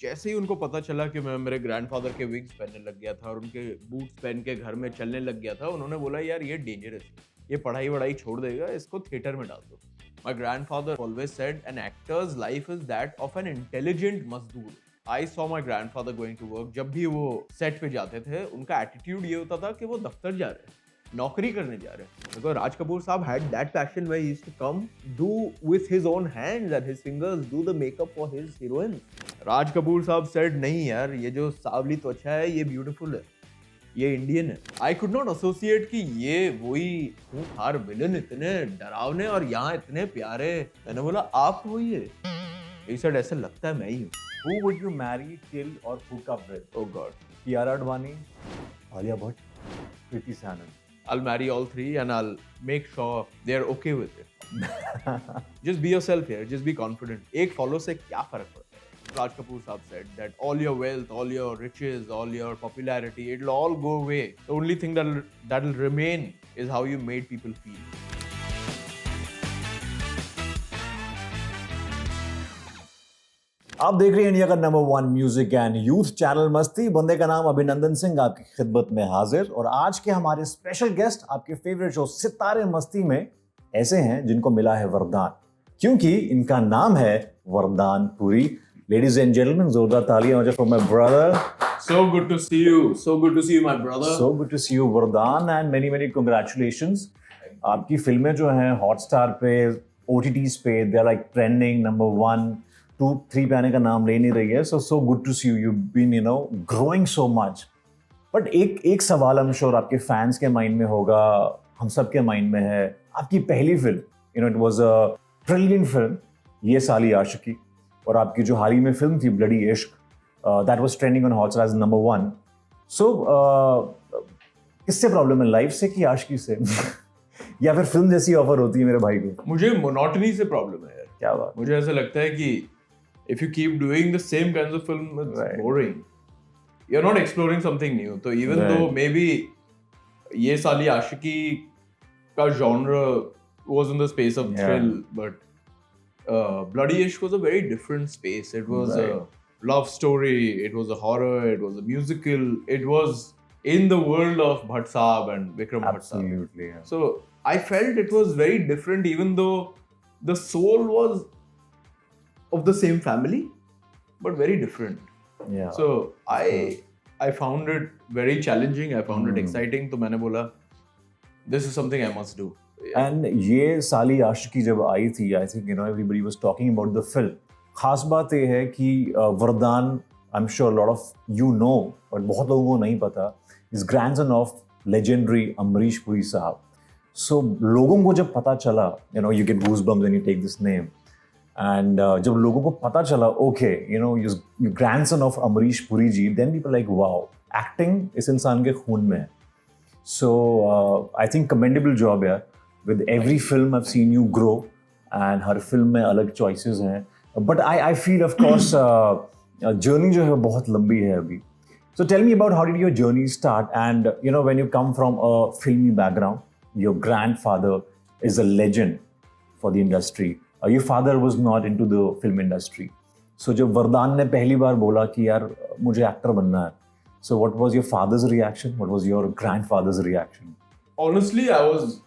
जैसे ही उनको पता चला कि मैं मेरे ग्रैंडफादर के विग्स पहनने लग गया था और उनके बूट्स पहन के घर में चलने लग गया था, उन्होंने बोला यार ये डेंजरस है, ये पढ़ाई वढ़ाई छोड़ देगा, इसको थिएटर में डाल दो। My grandfather always said an actor's life is that of an intelligent mazdoor. I saw my grandfather going to work. जब भी वो सेट पे जाते थे, उनका एटीट्यूड ये होता था कि वो दफ्तर जा रहे हैं, नौकरी करने जा रहे हैं। Because Raj Kapoor sahab had that passion where he used to come do with his own hands and his fingers do the makeup for his heroine. Raj Kapoor sahab said नहीं यार, ये जो सावली त्वचा है ये ब्यूटीफुल है, ये इंडियन है। आई कुड नॉट एसोसिएट कि ये वही खूंखार विलन, इतने डरावने और यहाँ इतने प्यारे। मैंने बोला आप वही है? he said ऐसा लगता है मैं ही हूँ। Who would you marry, kill or hook up with? Oh God. Kiara Advani, Alia Bhatt, Kriti Sanon. I'll marry all three and I'll make sure they're okay with it. Just be yourself here. Just be confident. एक follow से क्या फर्क पड़ता है? Raj Kapoor साहब said that all your wealth, all your riches, all your popularity, it'll all go away. The only thing that'll remain is how you made people feel. आप देख रहे हैं इंडिया का number 1 music and youth channel मस्ती। बंदे का नाम अभिनंदन सिंह आपकी खिदमत में हाजिर। और आज के हमारे स्पेशल गेस्ट आपके फेवरेट शो सितारे मस्ती में ऐसे हैं जिनको मिला है वरदान, क्योंकि इनका नाम है वरदान पुरी। लेडीज एंड जेंटलमैन, जोरदार तालियां हो जाए for my brother. So good to see you. So good to see you, my brother. So good to see you, Vardaan, and many many congratulations. आपकी फिल्में जो हैं हॉटस्टार पे, OTTs पे, they are like trending number 1 2 3 पे आने का नाम ले नहीं रही है। So good to see you, you been growing so much. But एक सवाल हम श्योर आपके फैंस के माइंड में होगा, हम सब के माइंड में है। आपकी पहली film, it was a brilliant film, ये साली आशिकी। और आपकी जो हाल ही में फिल्म थी bloody Ishq, that was trending on Hotstar as number 1। So किससे प्रॉब्लम है, लाइफ से कि आशिकी से? या फिर फिल्म जैसी ऑफर होती है मेरे भाई को? मुझे मोनोटनी से प्रॉब्लम है यार। क्या बात। मुझे ऐसा लगता है कि if you keep doing the same kinds of film, it's Right. boring. You're not exploring something new. So even Right. though maybe ये साली आशिकी का genre was in the space of Yeah. thrill, but Bloody Ishq was a very different space. It was Right. a love story, it was a horror, it was a musical, it was in the world of Bhatt Saab and Vikram Bhatt Saab. Absolutely, yeah. So I felt it was very different, even though the soul was of the same family, but very different. Yeah. So I found it very challenging. I found it exciting. तो मैंने बोला, this is something I must do. And ये साली आशिकी जब आई थी, I think everybody was talking about the film. खास बात ये है कि वरदान, I'm sure a lot of you know, but बहुत लोगों को नहीं पता, is grandson of legendary Amrish Puri साहब. So लोगों को जब पता चला, you get goosebumps when you take this name. And जब लोगों को पता चला, okay, you grandson of Amrish Puri ji, then people like, wow, acting इस इंसान के खून में है. So I think commendable job यार. With every film I've seen you grow, and her film में अलग choices हैं. But I feel of course journey जो है बहुत लंबी है अभी. So tell me about how did your journey start, and when you come from a filmy background, your grandfather is a legend for the industry. Your father was not into the film industry. So जब वरदान ने पहली बार बोला कि यार मुझे actor बनना है, so what was your father's reaction? What was your grandfather's reaction? Honestly, I was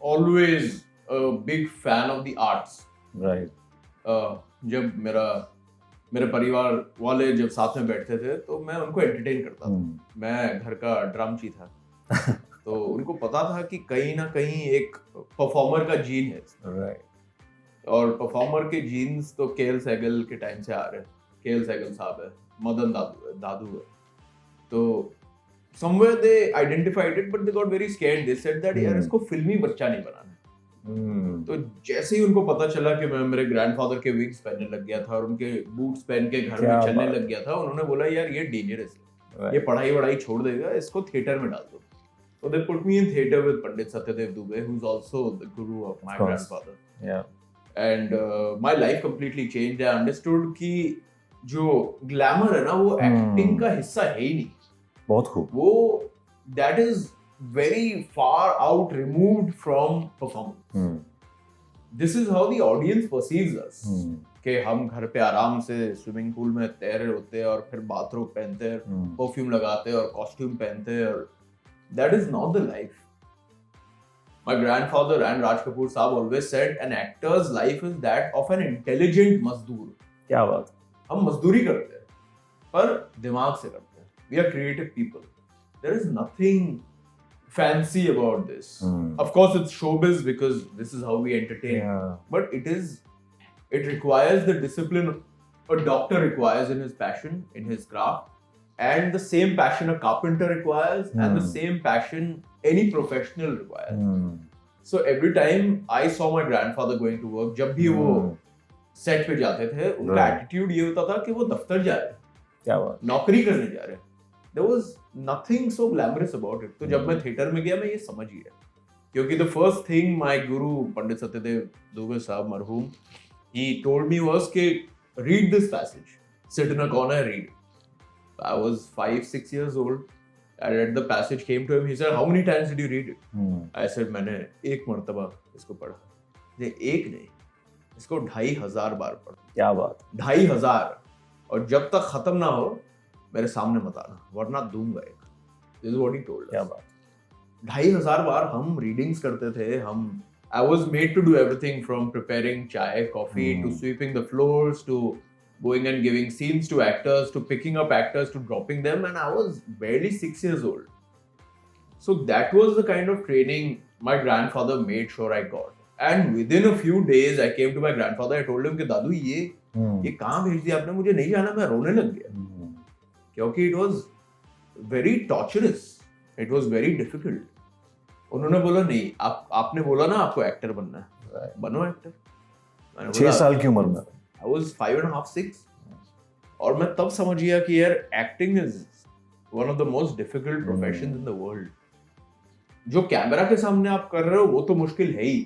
always a big fan of the arts. Right. जब मेरे परिवार वाले जब साथ में बैठते थे तो मैं उनको एंटरटेन करता था। मैं घर का ड्रमची था। तो उनको पता था कि कहीं ना कहीं एक परफॉर्मर का जीन है। Right. और परफॉर्मर के जीन्स तो केएल सहगल के टाइम से आ रहे हैं। केएल सहगल साहब है, मदन दादू है। तो somewhere they identified it, but they got very scared. They said that यार इसको फिल्मी बच्चा नहीं बनाना। तो जैसे ही उनको पता चला कि मैं मेरे ग्रैंडफादर के विग्स पहनने लग गया था और उनके बूट्स पहन के घर में चलने लग गया था, उन्होंने बोला यार ये डेंजरस है, ये पढ़ाई वढ़ाई छोड़ देगा, इसको थिएटर में डाल दो। So they put me in theater with Pandit Satyadev Dubey, who's also the guru of my grandfather. Yeah. And my life completely changed. I understood कि जो ग्लैमर है ना वो एक्टिंग का हिस्सा है ही नहीं। बहुत खूब। वो that is very far out removed from performance. this is how the audience perceives us. Hmm. कि हम घर पे आराम से स्विमिंग पूल में तैर रहे होते हैं और फिर बाथरोब पहनते हैं, परफ्यूम लगाते हैं और कॉस्ट्यूम पहनते हैं, और that is not the life. My grandfather and Raj Kapoor साहब always said an actor's life is that of an intelligent मजदूर. क्या बात. हम मजदूरी करते हैं पर दिमाग से करते हैं. We are creative people. There is nothing fancy about this. Of course it's showbiz because this is how we entertain. Yeah. But it requires the discipline a doctor requires in his passion, in his craft, and the same passion a carpenter requires, and the same passion any professional requires. So every time I saw my grandfather going to work, जब भी वो set पे जाते थे, उनका attitude ये होता था कि वो दफ्तर जा रहे हैं, क्या बात, नौकरी करने जा रहे हैं. There was nothing so glamorous about it. तो जब मैं थिएटर में गया, मैं ये समझ गया, क्योंकि the first thing my guru पंडित सत्यदेव दुबे साहब मरहूम, he told me was कि read this passage, sit in a corner, read. I was 5-6 years old. I read the passage, came to him. He said, "How many times did you read it?" I said, मैंने एक मर्तबा इसको पढ़ा. ये एक नहीं, इसको 2500 बार पढ़ा. क्या बात, 2500. और जब तक खत्म ना हो मेरे सामने मत आना, वरना दूंगा एक. This is what he told us. क्या बात. 2500 बार हम रीडिंग्स करते थे. I was made to do everything from preparing chai, coffee, to sweeping the floors, to going and giving scenes to actors, to picking up actors, to dropping them, and I was barely 6 years old. So that was the kind of training my grandfather made sure I got. And within a few days, I came to my grandfather. I told him कि दादू ये कहाँ भेज दिया आपने, मुझे नहीं जाना, मैं रोने लग गया, क्योंकि it was very torturous, it was very difficult. उन्होंने बोला नहीं, आपने बोला ना आपको एक्टर बनना है, बनो एक्टर. 6 साल की उम्र में I was 5.5-6, और मैं तब समझ गया कि यार acting is one of the most difficult professions in the world. जो कैमरा के सामने आप कर रहे हो वो तो मुश्किल है ही,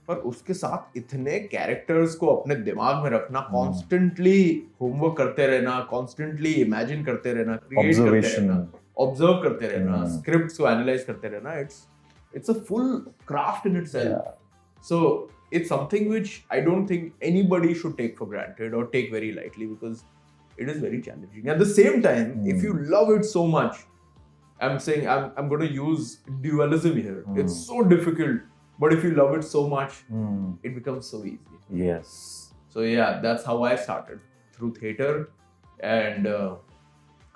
पर उसके साथ इतने कैरेक्टर्स को अपने दिमाग में रखना, कॉन्स्टेंटली होमवर्क करते रहना, कॉन्स्टेंटली इमेजिन करते रहना, क्रिएट करते रहना, ऑब्जर्व करते रहना, स्क्रिप्ट्स को एनालाइज करते रहना, it's a full craft in itself. So it's something which I don't think anybody should take for granted or take very lightly, because it is very challenging. At the same time, if you love it so much, I'm saying I'm going to use dualism here. It's so difficult, but if you love it so much, it becomes so easy. Yes. So yeah, that's how I started, through theater. And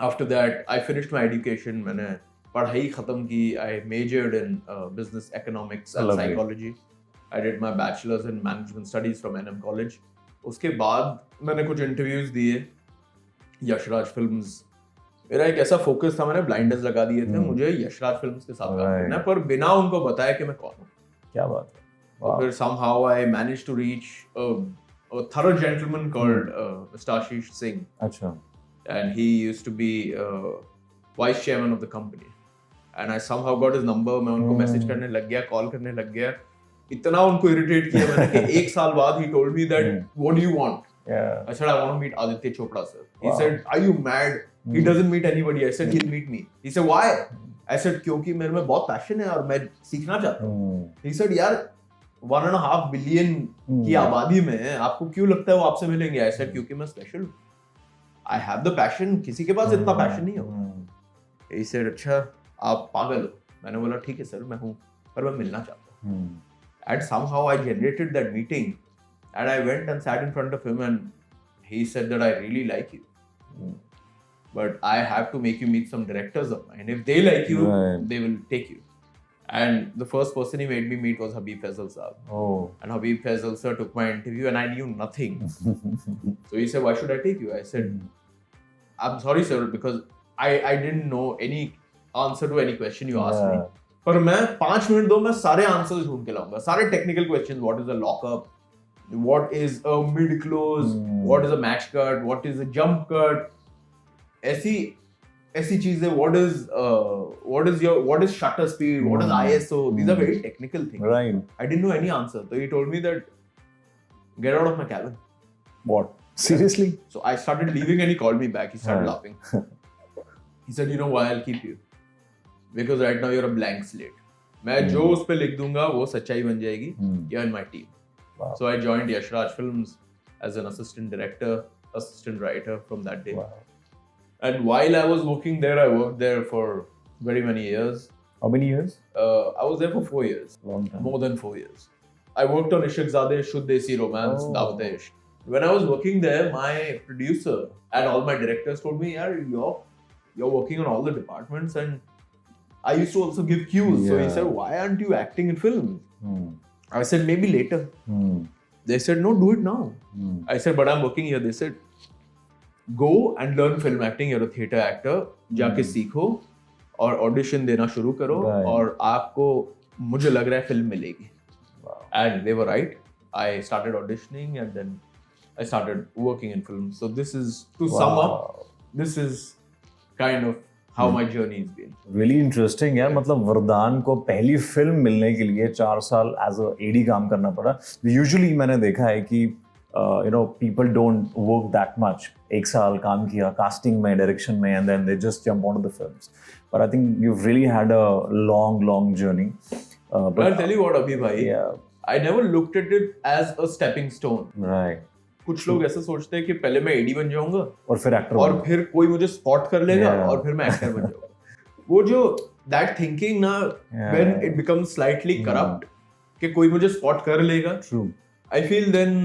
after that, I finished my education. मैंने पढ़ाई खत्म की. I majored in business economics and psychology. I did my bachelor's in management studies from NM College. उसके बाद मैंने कुछ interviews दिए Yashraj films. मेरा एक ऐसा फोकस था, मैंने ब्लाइंडर्स लगा दिए थे, मुझे यशराज फिल्म्स के साथ काम करना है, पर बिना उनको बताया कि मैं कौन हूँ. क्या बात है. और फिर somehow I managed to reach a thorough gentleman called Mr. Ashish Singh. अच्छा. And he used to be vice chairman of the company. And I somehow got his number. मैं उनको मैसेज करने लग गया, कॉल करने लग गया. इतना उनको इरिटेट किया मैंने कि एक साल बाद he told me that what do you want? I said I want to meet Aditya Chopra sir. He said are you mad? He doesn't meet anybody. I said he'll meet me. He said why? I said क्योंकि मेरे में बहुत passion है और मैं सीखना चाहता हूँ. He said यार 1.5 बिलियन की आबादी में आपको क्यों लगता है वो आपसे मिलेंगे? I said क्योंकि मैं स्पेशल हूँ. I have the passion. किसी के पास इतना पैशन नहीं होगा. He said अच्छा आप पागल हो. मैंने बोला ठीक है सर मैं हूँ, पर मैं मिलना चाहता हूँ. And somehow I generated that meeting, and I went and sat in front of him, and he said that I really like you, but I have to make you meet some directors of mine. If they like you, they will take you. And the first person he made me meet was Habib Faisal Saab. Oh. And Habib Faisal sir took my interview, and I knew nothing. So he said, "Why should I take you?" I said, "I'm sorry, sir, because I didn't know any answer to any question you asked me." पर मैं 5 minute दो, मैं सारे answers ढूंढ के लाऊंगा, सारे technical questions. What is a lockup, what is a mid close, what is a match cut, what is a jump cut, ऐसी चीजें. What is shutter speed, what is ISO. These are very technical things. Right. I didn't know any answer. So he told me that get out of my cabin. What? Seriously? So I started leaving and he called me back. He started laughing. He said, "You know why I'll keep you? Because right now you're a blank slate. मैं जो उस पे लिख दूंगा वो सच्चाई बन जाएगी. You're in my team. Wow. So I joined Yashraj Films as an assistant director, assistant writer from that day. Wow. And while I was working there, I worked there for very many years. How many years? I was there for 4 years, Long time. more than 4 years. I worked on Ishq Zadeh, Shuddh Desi Romance, Oh. Daawat Ishq. When I was working there, my producer and all my directors told me, "Yaar, you're working on all the departments," and I used to also give cues. So he Yeah. said, "Why aren't you acting in films?" Hmm. I said, "Maybe later." Hmm. They said, "No, do it now." Hmm. I said, "But I'm working here." They said, "Go and learn film acting. You're a theatre actor. जाके सीखो और audition देना शुरू करो Right. और आपको मुझे लग रहा है फिल्म मिलेगी." Wow. And they were right. I started auditioning and then I started working in films. So this is, to sum up, Wow. this is kind of how my journey has been. Really interesting है मतलब वरदान को पहली film मिलने के लिए 4 साल as a AD काम करना पड़ा. यूजुअली मैंने देखा है कि people don't work that much. एक साल काम किया कास्टिंग में, डायरेक्शन में, and then they just jump onto the films. But I think you've really had a long journey. But I'll tell you what, Abhi bhai, Yeah, I never looked at it as a stepping stone. right. कुछ लोग ऐसा सोचते हैं कि पहले मैं AD बन जाऊंगा और फिर एक्टर और फिर कोई मुझे स्पॉट कर लेगा Yeah. और फिर मैं एक्टर बन जाऊंगा. वो जो that thinking ना, Yeah. when it becomes slightly corrupt, कि कोई मुझे स्पॉट कर लेगा, True. I feel then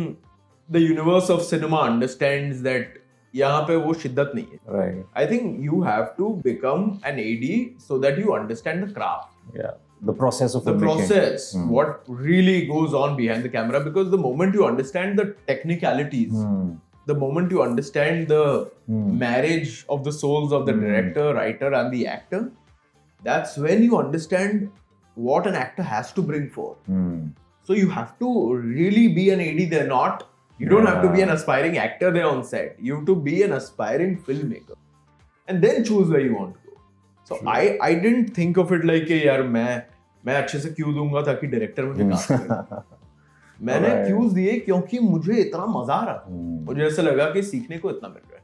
the universe of cinema understands that यहाँ पे वो शिद्दत नहीं है. Right. I think you have to become an AD so that you understand the craft, Yeah. The process of the filmmaking. process, Hmm. what really goes on behind the camera. Because the moment you understand the technicalities, Hmm. the moment you understand the Hmm. marriage of the souls of the Hmm. director, writer, and the actor, that's when you understand what an actor has to bring forth. Hmm. So you have to really be an AD there, not you don't have to be an Yeah. aspiring actor there on set. You have to be an aspiring filmmaker, and then choose where you want to go. So True. I didn't think of it like कि यार मैं अच्छे से क्यों दूंगा ताकि director मुझे cast करे. मैंने Right. क्यूज दिए क्योंकि मुझे इतना मजा आ रहा था. Hmm. मुझे ऐसा लगा कि सीखने को इतना मिल रहा है.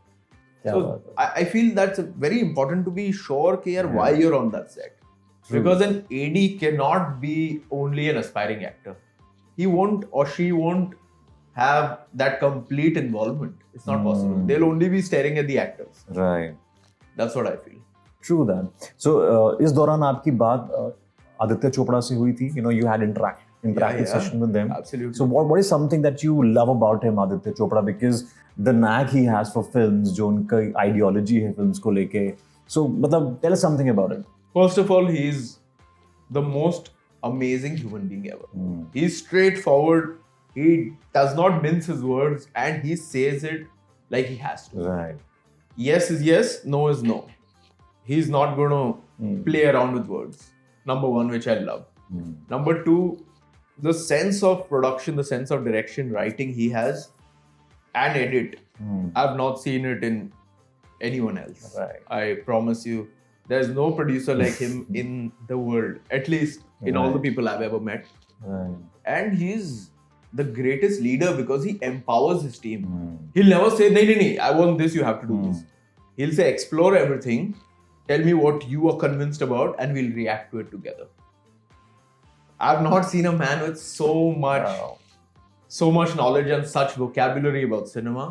क्या So बात है. I feel that's very important to be sure कि यार why you're on that set. True. Because an AD cannot be only an aspiring actor. He won't or she won't have that complete involvement. It's not possible. Hmm. They'll only be staring at the actors. Right. That's what I feel. True that. So इस दौरान आपकी बात आदित्य चोपड़ा से हुई थी. You had interactive yeah. session with them. Absolutely. So what is something that you love about him, Aditya Chopra? Because the knack he has for films, जो उनका ideology है films को लेके. So मतलब tell us something about it. First of all, he's the most amazing human being ever. Hmm. He's straightforward. He does not mince his words and he says it like he has to. Right. Yes is yes, no is no. He's not going to play around with words. Number one, which I love. Hmm. Number two, the sense of production, the sense of direction, writing he has, and edit. Hmm. I've not seen it in anyone else. Right. I promise you, there's no producer like him in the world, at least in all the Right. people I've ever met. Right. And he's the greatest leader because he empowers his team. Hmm. He'll never say, "No, I want this, you have to do Hmm. this." He'll say, "Explore everything, tell me what you are convinced about, and we'll react to it together." I've not seen a man with so much knowledge and such vocabulary about cinema.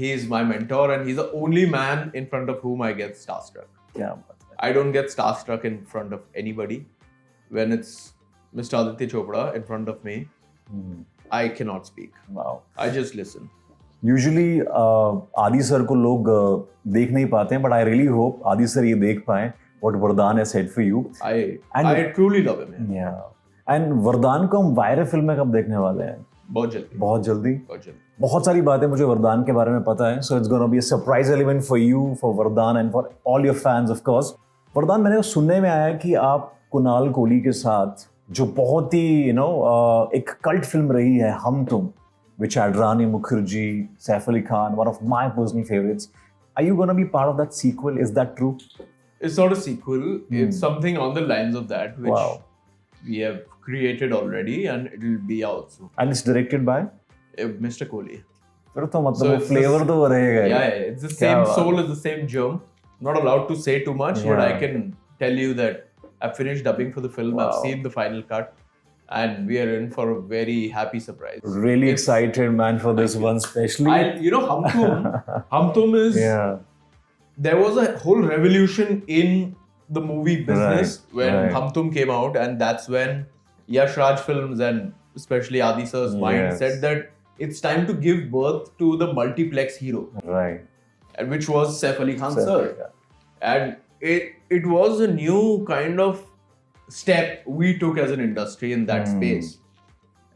He is my mentor, and he's the only man in front of whom I get starstruck. क्या बात है. I don't get starstruck in front of anybody. When it's Mr. Aditya Chopra in front of me, Hmm. I cannot speak. Wow. I just listen. Usually आदि sir को लोग देख नहीं पाते हैं, बट आई रियली होप आदि sir ये देख पाए व्हाट वरदान has said for you. I truly love him. या एंड वरदान को हम वायरल फिल्म में कब देखने वाले हैं? बहुत जल्दी. बहुत जल्दी. बहुत जल्दी. बहुत सारी बातें मुझे वरदान के बारे में पता है, so it's gonna be a surprise element for you, for Vardaan and for all your fans of course. Vardaan, मैंने सुनने में आया कि आप कुणाल कोहली के साथ जो बहुत ही एक कल्ट फिल्म रही है हम तुम, which had Rani Mukherjee, Saif Ali Khan, one of my personal favorites. Are you going to be part of that sequel? Is that true? It's not a sequel. It's something on the lines of that, which Wow. we have created already, and it will be out soon. And it's directed by? Mr. Kohli. फिर तो मतलब So वो it's flavor the- तो रहेगा ही. Yeah, it's the क्या same बात soul, is the same germ. Not allowed to say too much, but I Yeah. can tell you that I've finished dubbing for the film. I've Wow. seen the final cut. and we are in for a very happy surprise. Really It's- excited, man, for this one, especially. Hum Tum is. Yeah. There was a whole revolution in the movie business when right. Hum Tum came out, and that's when Yash Raj Films and especially Adi Sir's mind Yes. said that it's time to give birth to the multiplex hero, Right. and which was Saif Ali Khan sir. Yeah. And it was a new kind of step we took as an industry in that space.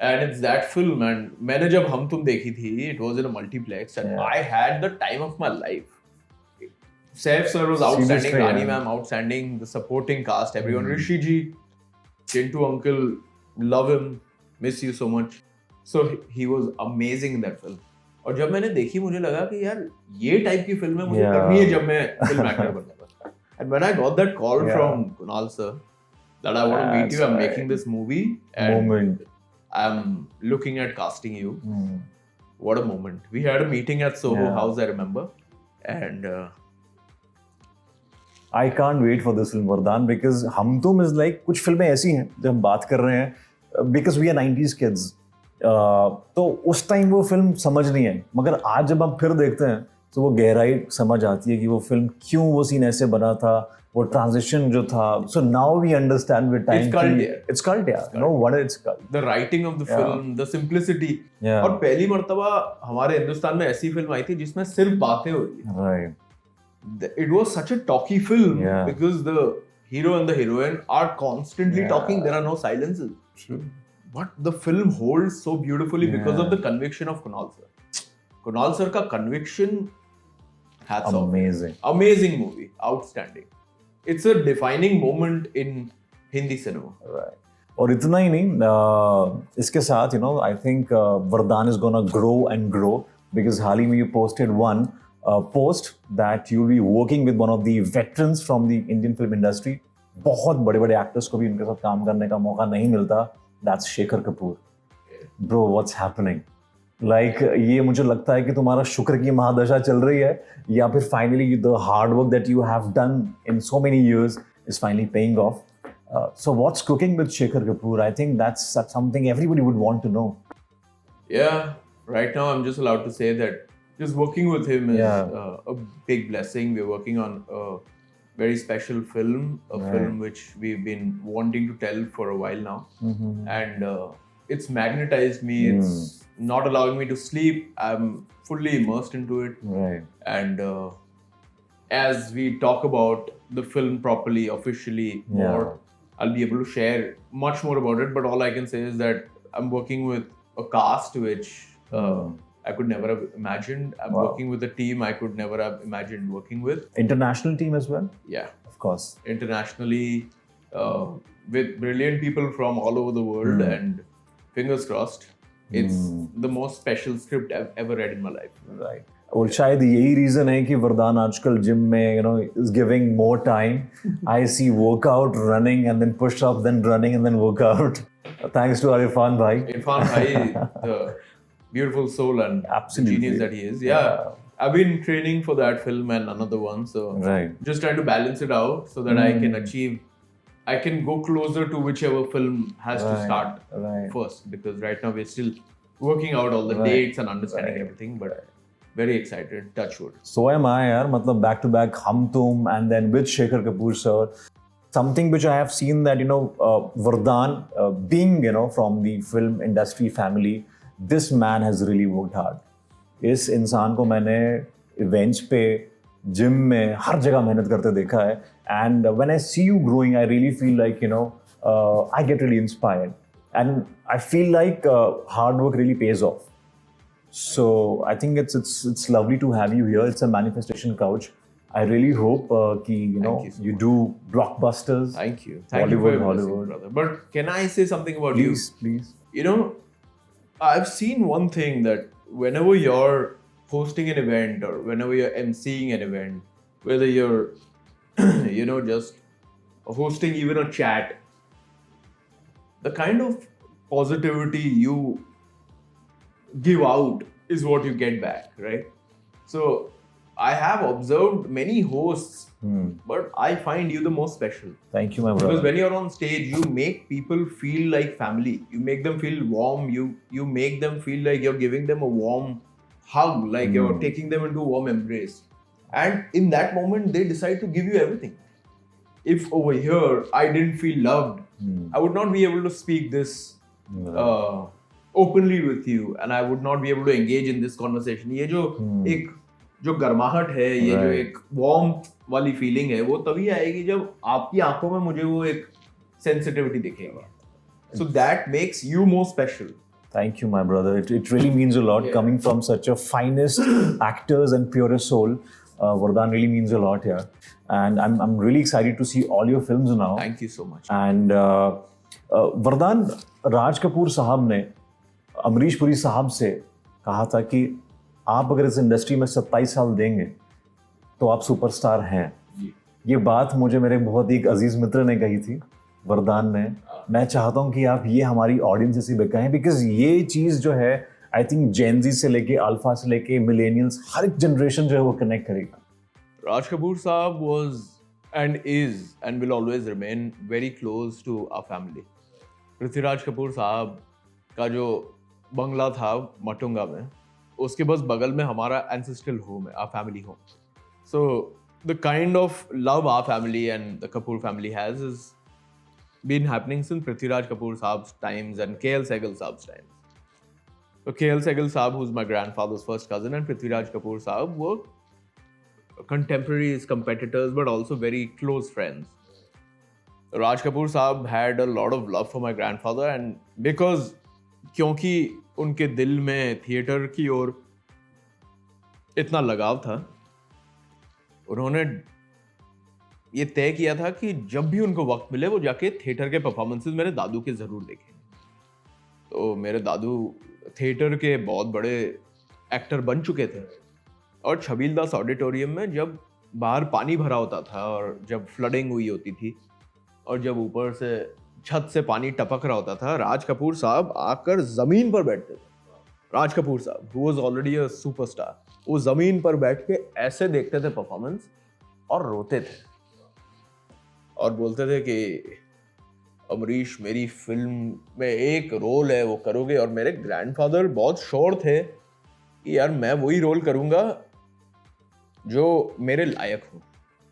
And it's that film, and मैंने जब हम तुम देखी थी, it was in a multiplex, and Yeah. I had the time of my life. Saif sir was outstanding, Seriously, Rani yeah. ma'am outstanding, the supporting cast, everyone. Rishi ji, Chintu uncle, love him, miss you so much. So he was amazing in that film. और जब मैंने देखी मुझे लगा कि यार ये type की फिल्में मुझे Yeah. करनी है जब मैं फिल्म एक्टर बनूंगा. And when I got that call Yeah. from Kunal sir that I want to meet That's you, I'm right. making this movie and Moment. I'm looking at casting you. Hmm. What a moment. We had a meeting at Soho Yeah. House, I remember. And I can't wait for this film, Vardhan, because हम तुम is like कुछ फिल्में ऐसी हैं जब हम बात कर रहे हैं because we are 90s kids. तो उस टाइम वो फिल्म समझ नहीं आई, मगर आज जब हम फिर देखते हैं तो वो गहराई समझ आती है कि वो फिल्म क्यों वो सीन ऐसे बना था, वो ट्रांजिशन जो था. So now we understand with time. It's cult, कि- yeah. It's cult, yeah. No wonder it's cult. the writing of the Yeah. film, the simplicity. Yeah. और पहली मर्तबा हमारे हिंदुस्तान में ऐसी फिल्म आई थी जिसमें सिर्फ बातें हो रही Right. है. It was such a talky film Yeah. because the hero and the heroine are constantly Yeah. talking. There are no silences. True. But the film holds so beautifully because Yeah. of the conviction of Kunal sir. Kunal sir का conviction, hats off. Amazing. Amazing movie, outstanding. It's a defining moment in Hindi cinema. Right. और इतना ही नहीं, इसके साथ I think Vardhan is gonna grow and grow because हाल ही में you posted one post that you'll be working with one of the veterans from the Indian film industry. बहुत बड़े बड़े actors को भी उनके साथ काम करने का मौका नहीं मिलता. That's Shekhar Kapoor. Bro, what's happening? Like ये मुझे लगता है कि तुम्हारा शुक्र की महादशा चल रही है या फिर finally the hard work that you have done in so many years is finally paying off. So what's cooking with Shekhar Kapoor? I think that's something everybody would want to know. Yeah, right now I'm just allowed to say that just working with him is Yeah. a big blessing. We're working on a very special film, a Right. film which we've been wanting to tell for a while now. And it's magnetized me. It's not allowing me to sleep. I'm fully immersed into it. Right. And as we talk about the film properly, officially, more, I'll be able to share much more about it. But all I can say is that I'm working with a cast which I could never have imagined. I'm Wow. working with a team I could never have imagined working with. International team as well? Yeah, Of course. internationally, with brilliant people from all over the world, and fingers crossed, it's the most special script I've ever read in my life. Right. और शायद यही reason है कि वरदान आजकल gym में is giving more time. I see workout, running, and then push up, then running, and then workout. Thanks to Irfan bhai. Irfan Bhai, the beautiful soul and Absolutely. genius that he is. Yeah. I've been training for that film and another one, so Right. just trying to balance it out so that I can go closer to whichever film has to Right. start Right. first, because right now we're still working out all the Right. dates and understanding Right. everything, but very excited, touch wood. So am I, yaar. मतलब back to back Hum Tum and then with Shekhar Kapoor sir. Something which I have seen that Vardhan being from the film industry family, this man has really worked hard. इस इंसान को मैंने events पे, gym में, हर जगह मेहनत करते देखा है. And when I see you growing, I really feel like I get really inspired, and I feel like hard work really pays off. So I think it's lovely to have you here. It's a manifestation couch. I really hope कि Thank you so you much. do blockbusters. Thank you. Thank you for Bollywood, your blessing, Hollywood. brother. But can I say something about Please, please. you? I've seen one thing, that whenever you're hosting an event or whenever you're emceeing an event, whether you're just hosting even a chat, the kind of positivity you give out is what you get back, right? So I have observed many hosts, but I find you the most special. Thank you, my Because brother. when you're on stage, you make people feel like family. You make them feel warm. You make them feel like you're giving them a warm hug, like you're taking them into a warm embrace. And in that moment, they decide to give you everything. If over here I didn't feel loved, I would not be able to speak this openly with you, and I would not be able to engage in this conversation. ये जो गर्माहट है, ये जो एक warm वाली feeling है, वो तभी आएगी जब आपकी आंखों में मुझे वो एक सेंसिटिविटी दिखेगी. So that makes you more special. Thank you, my brother. It really means a lot coming from such a finest actors and purest soul. Vardhan really means a lot here. And I'm really excited to see all your films now. Thank you so much. And Vardhan, Raj Kapoor साहब ने अमरीश पुरी साहब से कहा था कि आप अगर इस इंडस्ट्री में 27 साल देंगे तो आप सुपरस्टार हैं. ये बात मुझे मेरे बहुत ही एक अजीज मित्र ने कही थी, वरदान ने. मैं चाहता हूं कि आप ये हमारी ऑडियंस से भी कहें, बिकॉज ये चीज़ जो है आई थिंक जेनजी से लेके अल्फा से लेके मिलेनियल्स हर एक जनरेशन जो है वो कनेक्ट करेगा. Raj Kapoor Saab was and is and will always remain very close to our family. Prithviraj Kapoor साहब का जो बंगला था मटुंगा में, उसके बस बगल में हमारा ancestral home है, our family home. So the kind of love our family and the Kapoor family has is been happening since Prithviraj Kapoor Saab's times and KL Sehgal Saab's times. So KL Sehgal Saab, who's my grandfather's first cousin, and Prithviraj Kapoor Saab were contemporaries, competitors, but also very close friends. Raj Kapoor Saab had a lot of love for my grandfather, and because क्योंकि उनके दिल में theatre की ओर इतना लगाव था, उन्होंने ये तय किया था कि जब भी उनको वक्त मिले वो जाके थिएटर के परफॉर्मेंसेस मेरे दादू के ज़रूर देखें. तो मेरे दादू थिएटर के बहुत बड़े एक्टर बन चुके थे, और छबीलदास ऑडिटोरियम में जब बाहर पानी भरा होता था और जब फ्लडिंग हुई होती थी और जब ऊपर से छत से पानी टपक रहा होता था, राज कपूर साहब आकर ज़मीन पर बैठते थे. राज कपूर साहब, who was already a superstar, वो ज़मीन पर बैठ के ऐसे देखते थे परफॉर्मेंस और रोते थे और बोलते थे कि अमरीश, मेरी फिल्म में एक रोल है वो करोगे. और मेरे ग्रैंडफादर बहुत श्योर थे कि यार मैं वही रोल करूँगा जो मेरे लायक हो,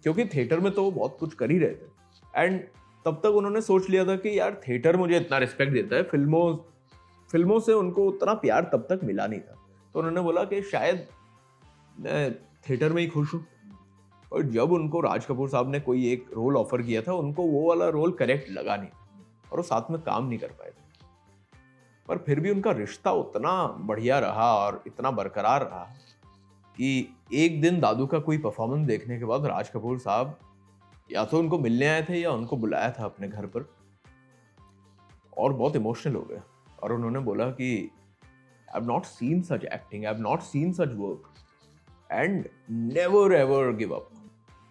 क्योंकि थिएटर में तो वो बहुत कुछ कर ही रहे थे. एंड तब तक उन्होंने सोच लिया था कि यार थिएटर मुझे इतना रिस्पेक्ट देता है, फिल्मों से उनको उतना प्यार तब तक मिला नहीं था. तो उन्होंने बोला कि शायद मैं थिएटर में ही खुश हूँ. और जब उनको राज कपूर साहब ने कोई एक रोल ऑफर किया था, उनको वो वाला रोल करेक्ट लगा नहीं और वो साथ में काम नहीं कर पाए थे. पर फिर भी उनका रिश्ता उतना बढ़िया रहा और इतना बरकरार रहा कि एक दिन दादू का कोई परफॉर्मेंस देखने के बाद राज कपूर साहब या तो उनको मिलने आए थे या उनको बुलाया था अपने घर पर, और बहुत इमोशनल हो गए. और उन्होंने बोला कि I have not seen such acting, I have not seen such work, and never ever give up.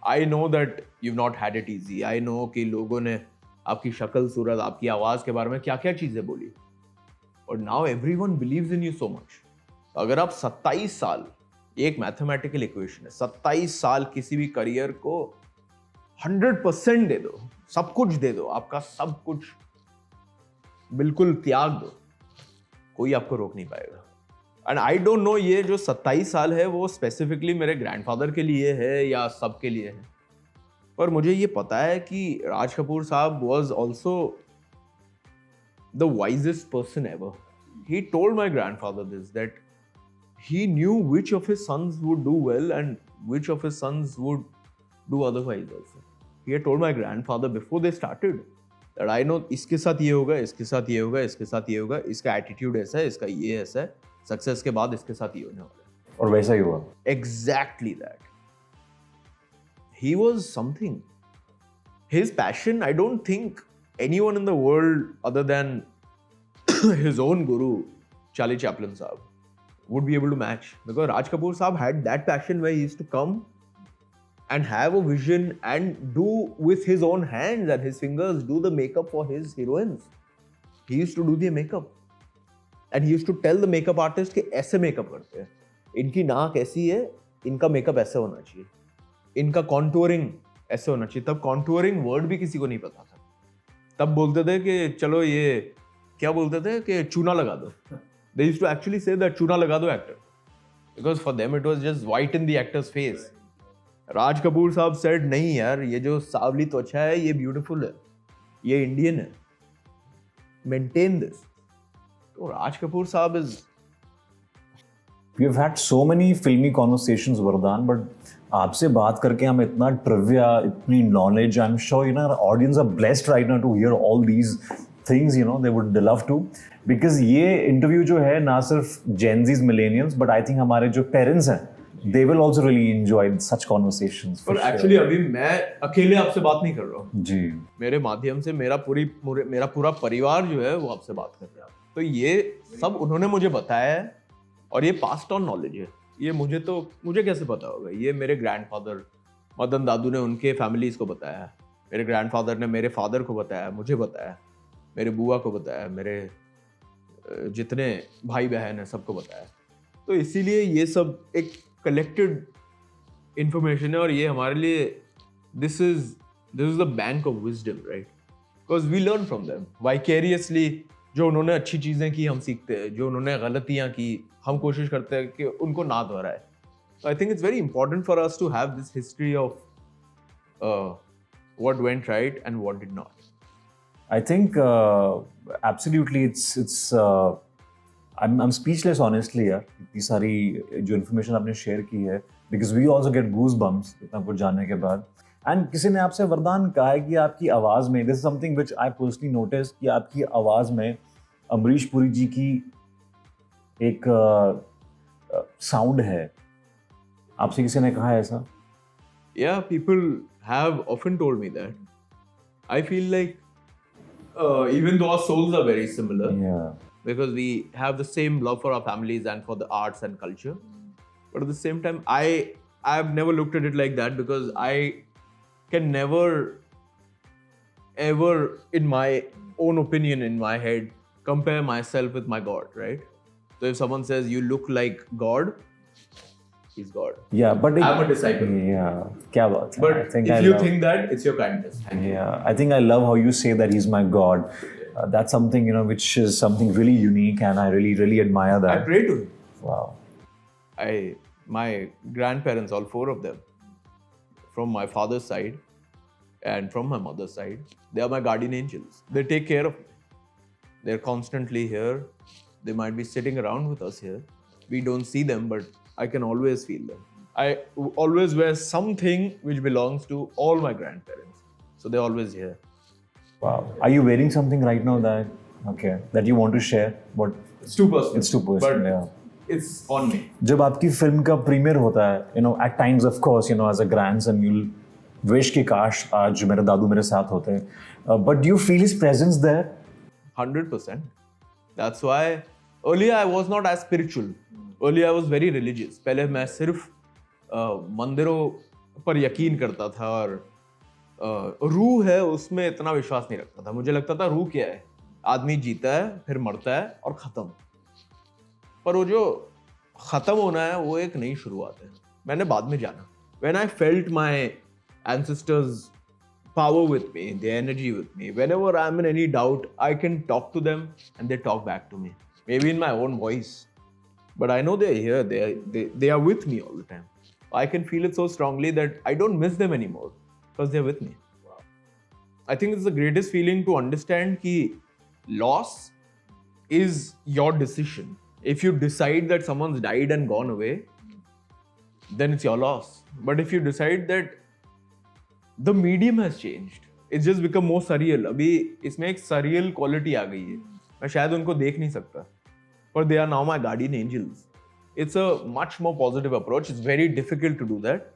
I know that you not had it easy. I know कि लोगों ने आपकी शक्ल सूरत, आपकी आवाज़ के बारे में क्या क्या चीज़ें बोली, और now everyone believes in you so much. अगर आप 27 साल, एक मैथमेटिकल इक्वेशन है, 27 साल किसी भी करियर को 100% दे दो, सब कुछ दे दो, आपका सब कुछ बिल्कुल त्याग दो, कोई आपको रोक नहीं पाएगा. एंड आई डोंट नो ये जो 27 साल है वो स्पेसिफिकली मेरे ग्रैंडफादर के लिए है या सबके लिए है, पर मुझे ये पता है कि राज कपूर साहब was also the wisest person ever. He told my grandfather this, that he knew which of his sons would do well and which of his sons would do otherwise also. He had told my grandfather before they started that I know इसके साथ ये होगा, इसके साथ ये होगा, इसके साथ ये होगा, इसका एटीट्यूड ऐसा है, इसका ये ऐसा है, सक्सेस के बाद इसके साथ ये होने वाला है. और वैसा ही हुआ. Exactly that. He was something. His passion, I don't think anyone in the world other than his own guru, Charlie Chaplin Saab, would be able to match, because Raj Kapoor Saab had that passion where he used to come and have a vision and do with his own hands and his fingers do the makeup for his heroines. He used to do their makeup and he used to tell the makeup artist कि ऐसे makeup करते हैं, इनकी नाक ऐसी है, इनका makeup ऐसे होना चाहिए, इनका कॉन्टूरिंग ऐसे होना चाहिए। तब कॉन्टूरिंग वर्ड भी किसी को नहीं पता था। तब बोलते थे कि चलो ये क्या बोलते थे कि चूना लगा दो। They used to actually say that चूना लगा दो actor, because for them it was just white in the actor's face. राज कपूर साहब said नहीं यार, ये जो सावली त्वचा है ये ब्यूटीफुल है, ये इंडियन है, मेंटेन दिस। तो राज कपूर साहब is We've had so many filmy conversations, Vardhan, but आपसे बात करके हम इतना trivia, इतनी knowledge, I'm sure you know our audience are blessed right now to hear all these things, you know, they would love to, because ये interview जो है ना सिर्फ Gen Z's millennials, but I think हमारे जो parents हैं, they will also really enjoy such conversations. पर actually अभी मैं अकेले आपसे बात नहीं कर रहा हूँ जी, मेरे माध्यम से मेरा पूरा परिवार जो है वो आपसे बात कर रहा है। तो ये सब उन्होंने मुझे बताया है और ये पास्ट ऑन नॉलेज है। ये मुझे कैसे पता होगा? ये मेरे ग्रैंडफादर मदन दादू ने उनके फैमिलीज को बताया है, मेरे ग्रैंडफादर ने मेरे फादर को बताया, मुझे बताया, मेरे बुआ को बताया, मेरे जितने भाई बहन हैं सबको बताया। तो इसीलिए ये सब एक कलेक्टेड इंफॉर्मेशन है और ये हमारे लिए this is the bank of wisdom, right? Because we learn from them vicariously. जो उन्होंने अच्छी चीज़ें की हम सीखते हैं, जो उन्होंने गलतियाँ की हम कोशिश करते हैं कि उनको ना दोहराए। I think it's very important for us to have this history of what went right and what did not. I think absolutely I'm speechless honestly यार, इतनी सारी जो इन्फॉर्मेशन आपने शेयर की है, because we also get goosebumps इतना कुछ जानने के बाद। एंड किसी ने आपसे वरदान कहा है कि आपकी आवाज़ में, this is something which I personally notice, कि आपकी आवाज़ में अमरीश पुरी जी की एक साउंड है। आपसे किसी ने कहा है ऐसा? Yeah, people have often told me that. I feel like even though our souls are very similar, Yeah. because we have the same love for our families and for the arts and culture, but at the same time, I've never looked at it like that, because I can never ever, in my own opinion, in my head, compare myself with my God, right? So if someone says you look like God, he's God. Yeah, but I'm a disciple. Yeah, क्या बात है? But I think if I you love- think that, it's your kindness. Yeah, I think I love how you say that he's my God. That's something, you know, which is something really unique, and I really, really admire I that. pray to him. Wow. My grandparents, all four of them, from my father's side and from my mother's side, they are my guardian angels. They take care of me. They're constantly here. They might be sitting around with us here. We don't see them, but I can always feel them. I always wear something which belongs to all my grandparents. So they're always here. Wow. Are you wearing something right now that you want to share? What? It's too personal. It's too personal, But yeah. it's on me. जब आपकी film का premiere होता है, you know, at times of course, you know, as a grandson, you'll wish कि काश आज मेरे दादू मेरे साथ होते हैं. But do you feel his presence there? 100%. That's why earlier I was not as spiritual. Earlier I was very religious. पहले मैं सिर्फ मंदिरों पर यकीन करता था और रूह है उसमें इतना विश्वास नहीं रखता था। मुझे लगता था रूह क्या है, आदमी जीता है फिर मरता है और ख़त्म। पर वो जो ख़त्म होना है वो एक नई शुरुआत है। मैंने बाद में जाना, when I felt my ancestors power with me, their energy with me, whenever I'm in any doubt, I can talk to them and they talk back to me, maybe in my own voice, but I know they're here. They are with me all the time. I can feel it so strongly that I don't miss them anymore because they're with me. I think it's the greatest feeling to understand that loss is your decision. If you decide that someone's died and gone away, then it's your loss. But if you decide that the medium has changed, it's just become more surreal. अभी इसमें एक surreal quality आ गई है। मैं शायद उनको देख नहीं सकता, but they are now my guardian angels. It's a much more positive approach. It's very difficult to do that.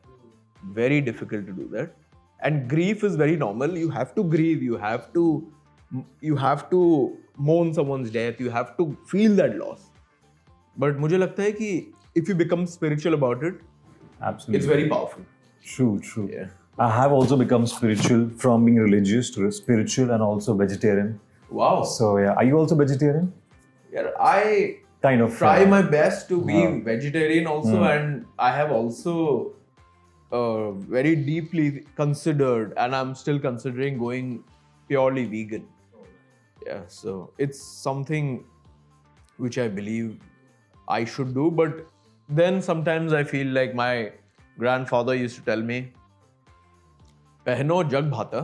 Very difficult to do that. And grief is very normal. You have to grieve. You have to mourn someone's death. You have to feel that loss. But मुझे लगता है कि if you become spiritual about it, Absolutely. it's very powerful. True. Yeah. I have also become spiritual from being religious to spiritual and also vegetarian. Wow. So yeah, are you also vegetarian? Yeah, kind of try my best to be हाँ. vegetarian also, and I have also very deeply considered, and I'm still considering going purely vegan. Yeah, so it's something which I believe I should do, but then sometimes I feel like my grandfather used to tell me, पहनो जग भाता,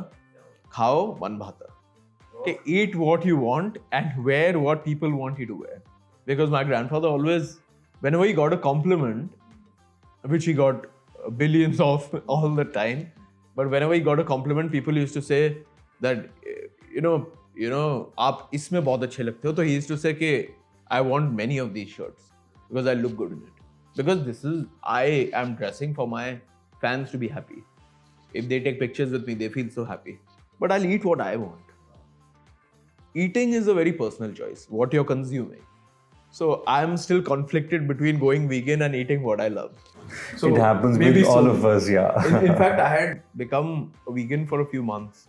खाओ मन भाता. Okay, eat what you want and wear what people want you to wear. Because my grandfather always, whenever he got a compliment, which he got billions of all the time, but whenever he got a compliment, people used to say that, you know, आप इसमें बहुत अच्छे लगते हो. So he used to say कि I want many of these shirts because I look good in it. Because I am dressing for my fans to be happy. If they take pictures with me, they feel so happy. But I'll eat what I want. Eating is a very personal choice, what you're consuming. So I'm still conflicted between going vegan and eating what I love. So it happens with all of us, yeah. in fact, I had become a vegan for a few months,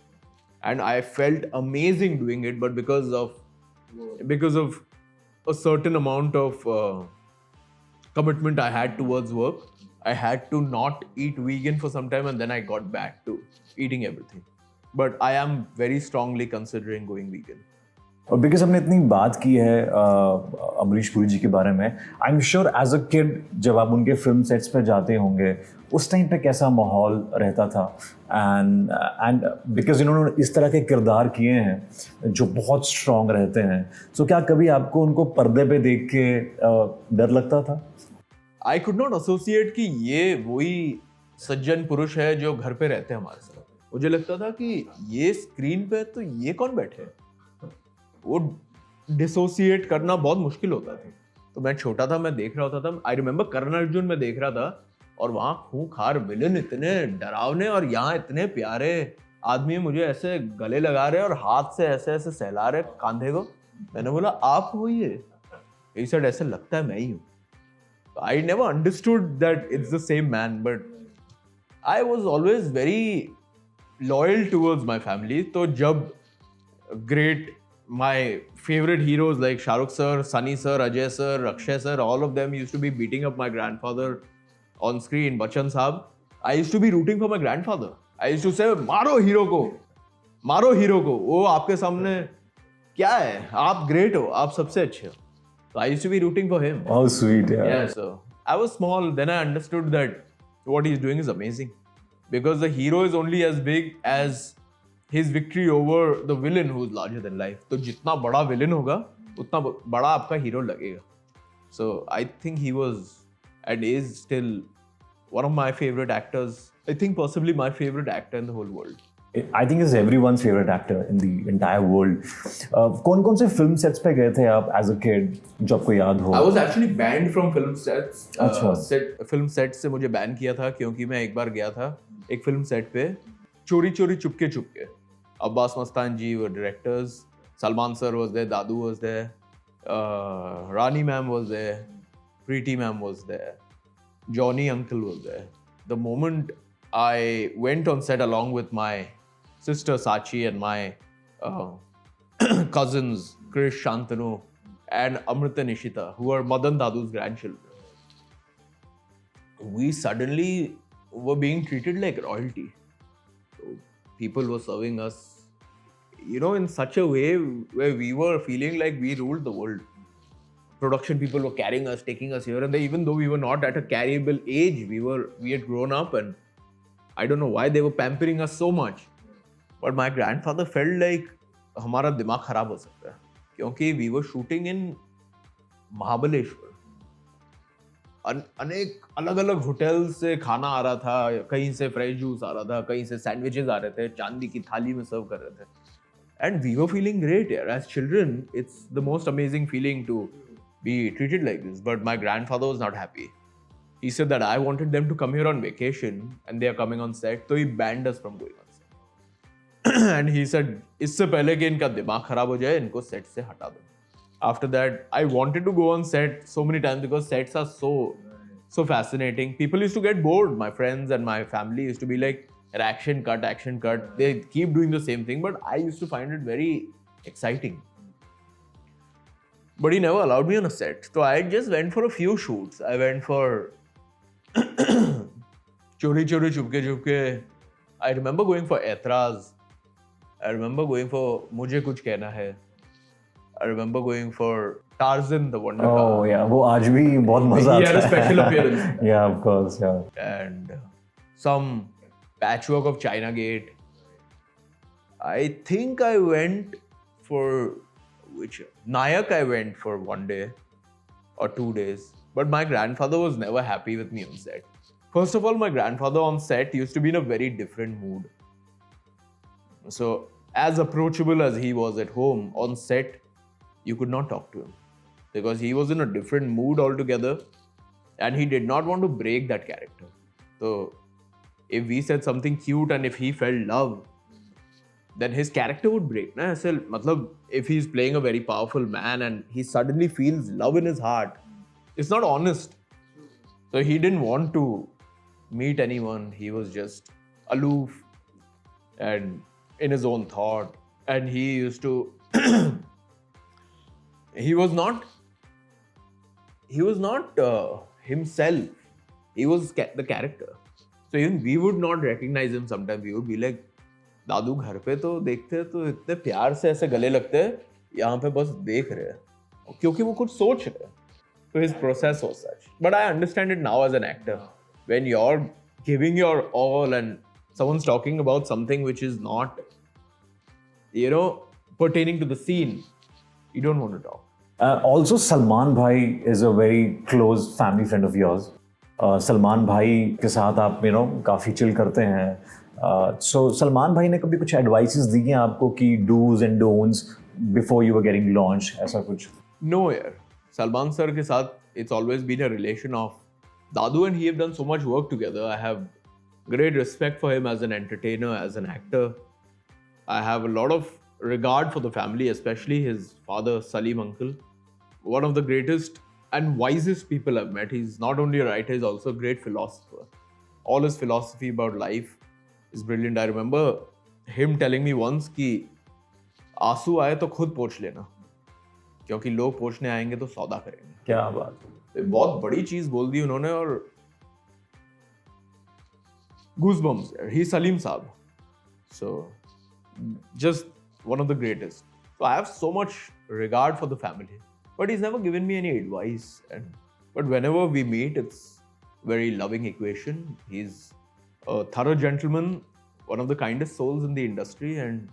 and I felt amazing doing it. But because of a certain amount of commitment I had towards work, I had to not eat vegan for some time, and then I got back to eating everything. But I am very strongly considering going vegan. और because हमने इतनी बात की है अमरीश पुरी जी के बारे में, I am sure as a kid जब आप उनके फिल्म सेट्स पे जाते होंगे उस टाइम पे कैसा माहौल रहता था, एंड बिकॉज इन्होंने इस तरह के किरदार किए हैं जो बहुत स्ट्रॉन्ग रहते हैं, सो क्या कभी आपको उनको पर्दे पे देख के डर लगता था? आई कुड नॉट एसोसिएट कि ये वही सज्जन पुरुष है जो घर पे रहते हैं हमारे साथ. मुझे लगता था कि ये स्क्रीन पे तो ये कौन बैठे हैं. वो डिसोसिएट करना बहुत मुश्किल होता था. तो मैं छोटा था, मैं देख रहा होता था. आई रिमेम्बर करण अर्जुन में देख रहा था, और वहाँ खूंखार विलन इतने डरावने, और यहाँ इतने प्यारे आदमी मुझे ऐसे गले लगा रहे और हाथ से ऐसे ऐसे सहला रहे कांधे को. मैंने बोला आप हो ये? ही सेड ऐसे लगता है मैं ही हूँ. I never understood that it's the same man, but I was always very loyal towards my family. तो जब great my favorite heroes like Shah Rukh sir, Sunny sir, Ajay sir, Rakshay sir, all of them used to be beating up my grandfather on screen, Bachchan Saab, I used to be rooting for my grandfather. I used to say, मारो hero को, मारो hero को, वो आपके सामने क्या है, आप ग्रेट हो, आप सबसे अच्छे हो. So I used to be rooting for him. How sweet, yeah. Yeah, so I was small, then I understood that what he's doing is amazing. Because the hero is only as big as his victory over the villain who is larger than life. तो जितना बड़ा villain होगा उतना बड़ा आपका hero लगेगा. So I think he was and is still one of my favorite actors. I think possibly my favorite actor in the whole world. I think he's everyone's favorite actor in the entire world. कौन-कौन से film sets पे गए थे आप as a kid जो आपको याद हो? I was actually banned from film sets. अच्छा. film sets से मुझे ban किया था क्योंकि मैं एक बार गया था एक film set पे चोरी चुपके. Abbas Mastan ji were directors. Salman sir was there. Dadu was there. Rani ma'am was there. Preeti ma'am was there. Johnny uncle was there. The moment I went on set along with my sister Sachi and my cousins Krish, Shantanu and Amrita Nishita, who are Madan Dadu's grandchildren, we suddenly were being treated like royalty. People were serving us, in such a way where we were feeling like we ruled the world. Production people were carrying us, taking us here and there, even though we were not at a carryable age. We had grown up, and I don't know why they were pampering us so much. But my grandfather felt like हमारा दिमाग खराब हो सकता है, क्योंकि we were shooting in Mahabaleshwar. अनेक अलग अलग होटल से खाना आ रहा था, कहीं से फ्रेश जूस आ रहा था, कहीं से सैंडविचेस आ रहे थे, चांदी की थाली में सर्व कर रहे थे. And we were feeling great यार. As children it's the most amazing feeling to be treated like this. But my grandfather was not happy. He said that I wanted them to come here on vacation and they are coming on set, तो he banned us from going on set. And he said इससे पहले कि इनका दिमाग खराब हो जाए, इनको सेट से हटा दो. After that, I wanted to go on set so many times because sets are so fascinating. People used to get bored. My friends and my family used to be like, action cut. They keep doing the same thing, but I used to find it very exciting. but he never allowed me on a set. So I just went for a few shoots. I went for Chori Chori Chupke Chupke. I remember going for Etraz. I remember going for Mujhe Kuch Kehna Hai. I remember going for Tarzan, the Wonder Car. Oh yeah, वो आज भी बहुत मजा He आता had a है. special appearance. Yeah, of course, yeah. And some patchwork of China Gate. I think I went for Nayak I went for 1 day or 2 days. But my grandfather was never happy with me on set. First of all, my grandfather on set used to be in a very different mood. So, as approachable as he was at home, on set, you could not talk to him. Because he was in a different mood altogether. And he did not want to break that character. So, if we said something cute and if he felt love, then his character would break. Na? ऐसे मतलब if he's playing a very powerful man and he suddenly feels love in his heart, it's not honest. So he didn't want to meet anyone. He was just aloof and in his own thought. And he used to he was not himself. He was the character. So even we would not recognize him sometimes. We would be like, दादू घर पे तो देखते हैं तो इतने प्यार से ऐसे गले लगते हैं, यहाँ पे बस देख रहे हैं क्योंकि वो कुछ सोच रहे हैं. So his process was such. But I understand it now as an actor. When you're giving your all and someone's talking about something which is not, pertaining to the scene, you don't want to talk. Also, Salman Bhai is a very close family friend of yours. Salman भाई के साथ आप काफ़ी chill करते हैं. So Salman भाई ने कभी कुछ एडवाइसेस दी हैं आपको कि do's and don'ts before you were getting launched, ऐसा कुछ? No यार, सलमान सर के साथ it's always been a relation of Dadu and he have done so much work together. I have great respect for him as an entertainer, as an actor. I have a lot of regard for the family, especially his father Salim uncle, one of the greatest and wisest people I've met. He's not only a writer, he's also a great philosopher. All his philosophy about life is brilliant. I remember him telling me once कि आंसू आए तो खुद पोंछ लेना, क्योंकि लोग पोंछने आएंगे तो सौदा करेंगे. क्या बात है. बहुत बड़ी चीज बोल दी उन्होंने. और goosebumps. He's Salim Saab. So just one of the greatest. So I have so much regard for the family. But he's never given me any advice. But whenever we meet, it's very loving equation. He's a thorough gentleman, one of the kindest souls in the industry, and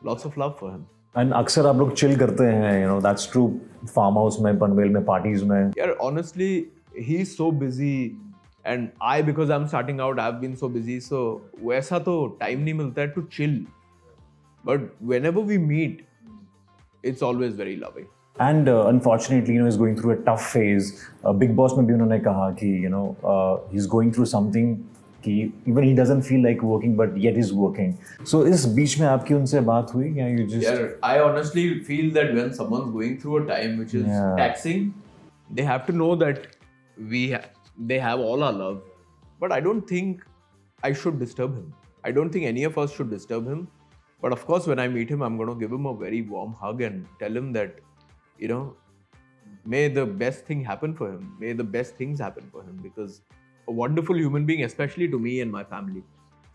lots of love for him. And अक्सर आप लोग chill करते हैं, that's true. Farm house में, पनवेल में, parties में. Yeah, honestly, he's so busy. And because I'm starting out, I've been so busy. So वैसा तो time नहीं मिलता है to chill. But whenever we meet, it's always very loving. And unfortunately, he's going through a tough phase. Big Boss में भी उन्होंने कहा कि he's going through something कि even he doesn't feel like working, but yet he's working. So इस बीच में आपकी उनसे बात हुई या you just? Yeah, I honestly feel that when someone's going through a time which is taxing, they have to know that they have all our love. But I don't think I should disturb him. I don't think any of us should disturb him. But of course, when I meet him, I'm going to give him a very warm hug and tell him that, may the best thing happen for him. May the best things happen for him, because a wonderful human being, especially to me and my family.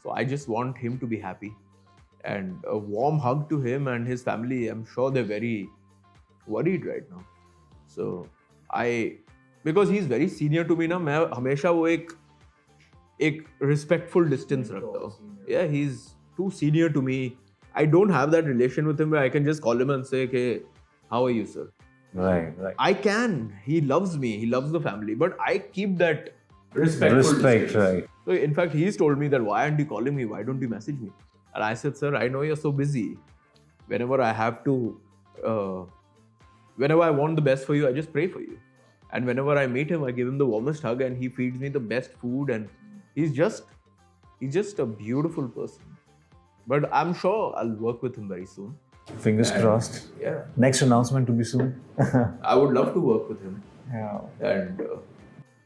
So I just want him to be happy. And a warm hug to him and his family. I'm sure they're very worried right now. So because he's very senior to me ना, मैं हमेशा वो एक respectful distance रखता हूँ. Yeah, he's too senior to me. I don't have that relation with him where I can just call him and say, "Okay, how are you, sir?" Right. I can. He loves me. He loves the family. But I keep that respect, right. So in fact, he's told me that, why aren't you calling me? Why don't you message me? And I said, sir, I know you're so busy. Whenever I have to, whenever I want the best for you, I just pray for you. And whenever I meet him, I give him the warmest hug and he feeds me the best food. And he's just a beautiful person. But I'm sure I'll work with him very soon. Fingers crossed. Yeah. Next announcement to be soon. I would love to work with him. Yeah. And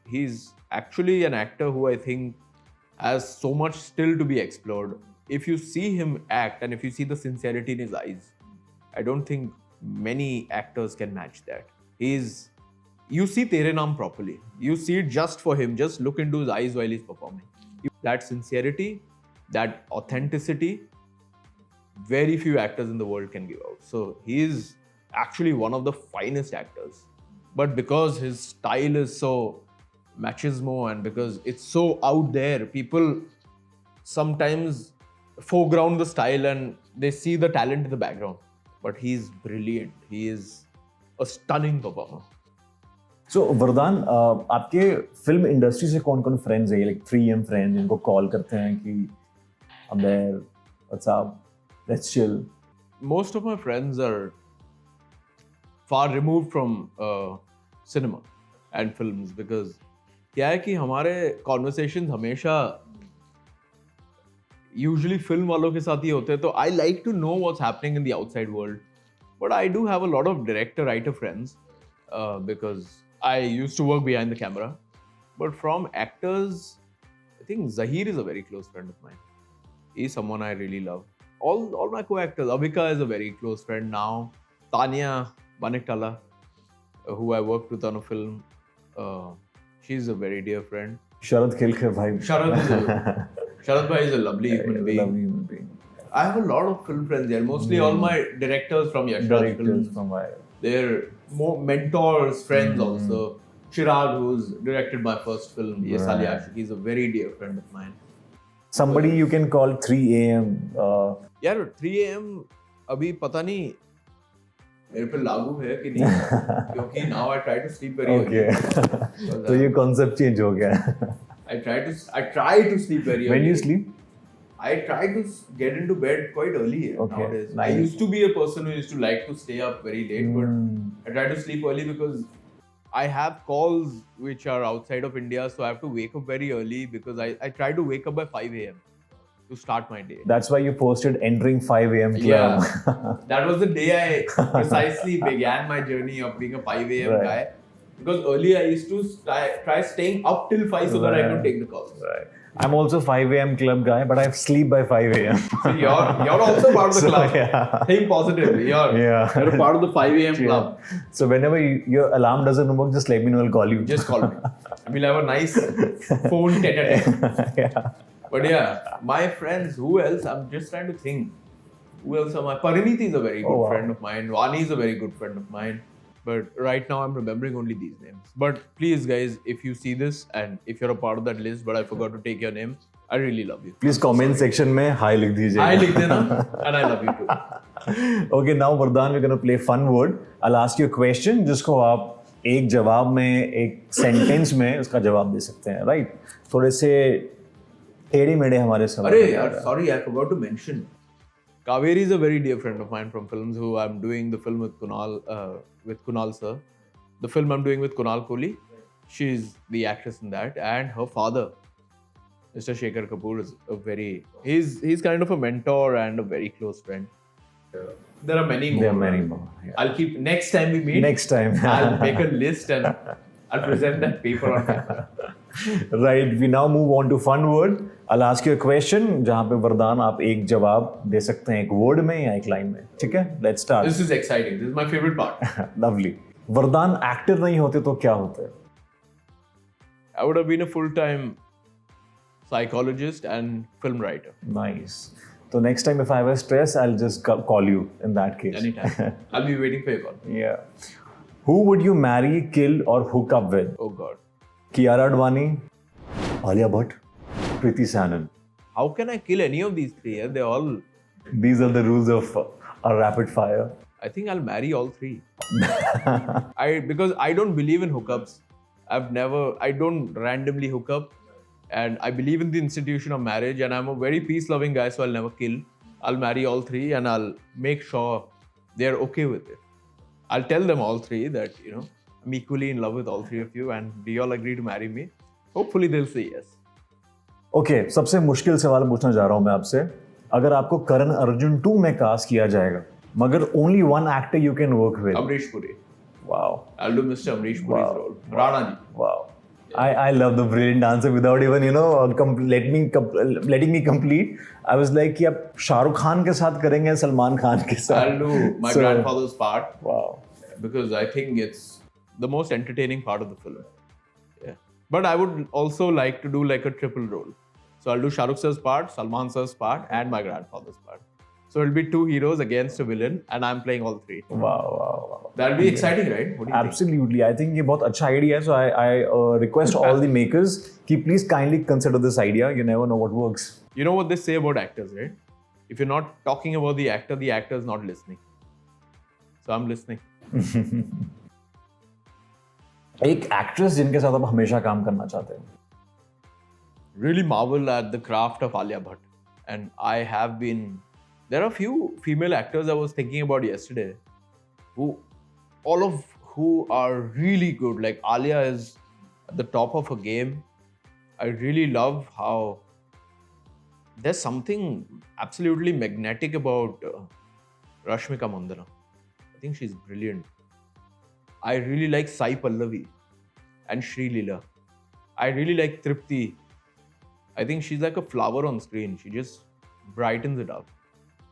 he's actually an actor who I think has so much still to be explored. If you see him act and if you see the sincerity in his eyes, I don't think many actors can match that. You see Tere Naam properly. You see it just for him. Just look into his eyes while he's performing. That sincerity, that authenticity, very few actors in the world can give out. So he is actually one of the finest actors. But because his style is so machismo and because it's so out there, people sometimes foreground the style and they see the talent in the background. But he's brilliant. He is a stunning performer. So वरदान, आपके film industry से कौन कौन friends हैं, like 3M friends जिनको call करते हैं कि अबेर, what's up, let's chill? Most of my friends are far removed from cinema and films because क्या है कि हमारे conversations हमेशा usually film वालों के साथ ही होते हैं. तो I like to know what's happening in the outside world. But I do have a lot of director-writer friends because I used to work behind the camera. But from actors, I think Zahir is a very close friend of mine. He's someone I really love. All my co-actors. Avika is a very close friend now. Tanya Baniktala, who I worked with on a film, she's a very dear friend. Sharad Khilkar bhai. Sharad bhai is a lovely human being. Lovely human being. I have a lot of film friends here. Mostly all my directors from Yash Raj films. From my... They're more mentors, friends also. Chirag, who's directed my first film, Ye Sali Aashiqui, he's a very dear friend of mine. Somebody you can call 3 AM. यार 3 AM अभी पता नहीं मेरे पे लागू है कि नहीं क्योंकि now I try to sleep very early. Okay. तो ये concept change हो गया. I try to sleep very early. When you sleep? I try to get into bed quite early nowadays. Nice. I used to be a person who used to like to stay up very late, but I try to sleep early because I have calls which are outside of India, so I have to wake up very early because I try to wake up by 5 AM to start my day. That's why you posted entering 5 AM club. Yeah, that was the day I precisely began my journey of being a 5 AM guy. Because earlier I used to try staying up till 5 so that I could take the calls. Right. I'm also 5 AM club guy, but I sleep by 5 AM. So you're also part of the club. Yeah. Think positively. You're a part of the 5 AM club. So whenever your alarm doesn't work, just let me know. I'll call you. Just call me. We'll have a nice phone tete-a-tete. Yeah. But yeah, my friends, who else? I'm just trying to think. Who else am I? Pariniti is a very good friend of mine. Vani is a very good friend of mine. But right now I'm remembering only these names. But please guys, if you see this and if you're a part of that list but I forgot to take your name, I really love you. Please comment section में hi लिख दीजिए. Hi लिख देना and I love you too. Okay, now Vardhan, we're going to play fun word. I'll ask you a question जिसको आप एक जवाब में, एक सेंटेंस में उसका जवाब दे सकते हैं, right? थोड़े से टेढ़े मेढ़े हमारे सवाल. अरे यार, sorry, I forgot to mention. Kaveri is a very dear friend of mine from films who I'm doing the film with Kunal sir. The film I'm doing with Kunal Kohli. She's the actress in that. And her father, Mr. Shekhar Kapoor, is he's kind of a mentor and a very close friend. There are many more. There are many more. Yeah. I'll keep, next time we meet, Next time. I'll make a list and I'll present that paper on paper. Right, we now move on to fun word. I'll ask you a question जहाँ पे वरदान आप एक जवाब दे सकते हैं एक word में या एक लाइन में, ठीक है? Let's start. This is exciting. This is my favorite part. Lovely. वरदान एक्टर नहीं होते तो क्या होते? I would have been a full-time psychologist and film writer. Nice. So next time if I have stress, I'll just call you in that case. Anytime. I'll be waiting for your call. Yeah. Who would you marry, kill or hook up with? Oh God. Kiara Advani, Alia Bhatt, Kriti Sanon. How can I kill any of these three? They're all... These are the rules of a rapid fire. I think I'll marry all three. Because I don't believe in hookups. I don't randomly hook up. And I believe in the institution of marriage. And I'm a very peace-loving guy, so I'll never kill. I'll marry all three and I'll make sure they're okay with it. I'll tell them all three that, I'm equally in love with all three of you and do you all agree to marry me? Hopefully they'll say yes. Okay, सबसे मुश्किल सवाल पूछना जा रहा हूँ मैं आपसे. अगर आपको करण अर्जुन 2 में कास्ट किया जाएगा, मगर only one actor you can work with. Amrish Puri. Wow. I'll do Mr. Amrish Puri's role. Rana ji. Wow. I love the brilliant answer without even letting me complete. I was like कि आप शाहरुख खान के साथ करेंगे सलमान खान के साथ. I'll do my So, grandfather's part Wow. because I think it's the most entertaining part of the film. Yeah. But I would also like to do like a triple role. So I'll do Shah Rukh sir's part, Salman sir's part, and my grandfather's part. So it'll be two heroes against a villain, and I'm playing all three. Wow. That'll be exciting, right? What do you Absolutely. I think ये बहुत अच्छा idea है. So I request all the makers कि please kindly consider this idea. You never know what works. think? You know what they say about actors, right? If you're not talking about the actor is not listening. So I'm listening. एक actress जिनके साथ आप हमेशा काम करना चाहते हैं. Really marvel at the craft of Alia Bhatt. And I have been. There are a few female actors I was thinking about yesterday, all of who are really good. Like Alia is at the top of her game. I really love how there's something absolutely magnetic about Rashmika Mandanna. I think she's brilliant. I really like Sai Pallavi and Sri Leela. I really like Tripti. I think she's like a flower on screen. She just brightens it up.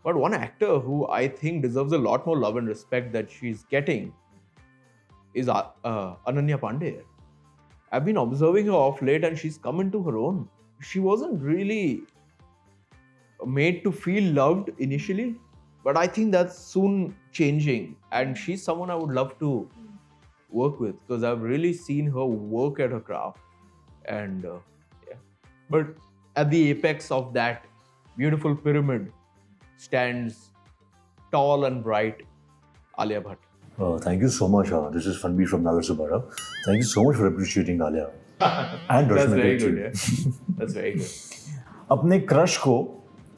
But one actor who I think deserves a lot more love and respect that she's getting is Ananya Pandey. I've been observing her off late and she's come into her own. She wasn't really made to feel loved initially, but I think that's soon changing. And she's someone I would love to work with because I've really seen her work at her craft. And but at the apex of that beautiful pyramid stands tall and bright Alia Bhatt. Thank you so much. This is Fanbir from Nagar Subara. Thank you so much for appreciating Alia. And That's Rashmika very too. good, yeah. That's very good. अपने crush को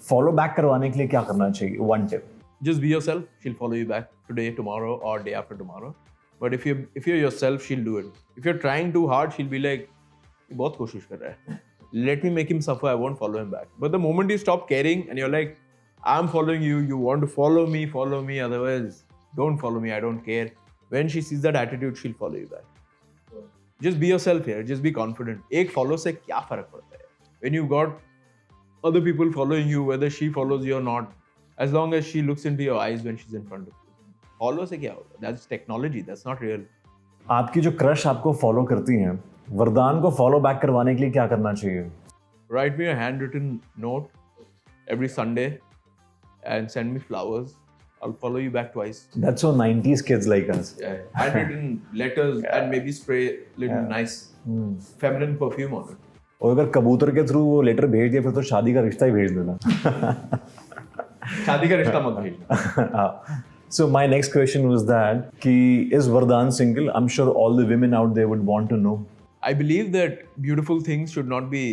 follow back करवाने के लिए क्या करना चाहिए? One tip. Just be yourself. She'll follow you back today, tomorrow, or day after tomorrow. But if you're yourself, she'll do it. If you're trying too hard, she'll be like, "ये बहुत कोशिश कर रहा है. Let me make him suffer. I won't follow him back." But the moment you stop caring and you're like, "I'm following you. You want to follow me. Otherwise, don't follow me. I don't care." When she sees that attitude, she'll follow you back. Just be yourself here. Just be confident. एक follow से क्या फर्क पड़ता है? When you've got other people following you, whether she follows you or not, as long as she looks into your eyes when she's in front of you. Follow से क्या होगा? That's technology. That's not real. आपकी जो crush आपको follow करती हैं, वरदान को फॉलो बैक करवाने के लिए क्या करना चाहिए? Write me a handwritten note every Sunday and send me flowers. I'll follow you back twice. That's so 90s kids like us. Yeah, handwritten letters and maybe spray little nice feminine perfume on it. और अगर कबूतर के through वो letter भेज दिया फिर तो शादी का रिश्ता ही भेज देना. शादी का रिश्ता मत भेजना. So my next question was that कि is Vardhan single? I'm sure all the women out there would want to know. I believe that beautiful things should not be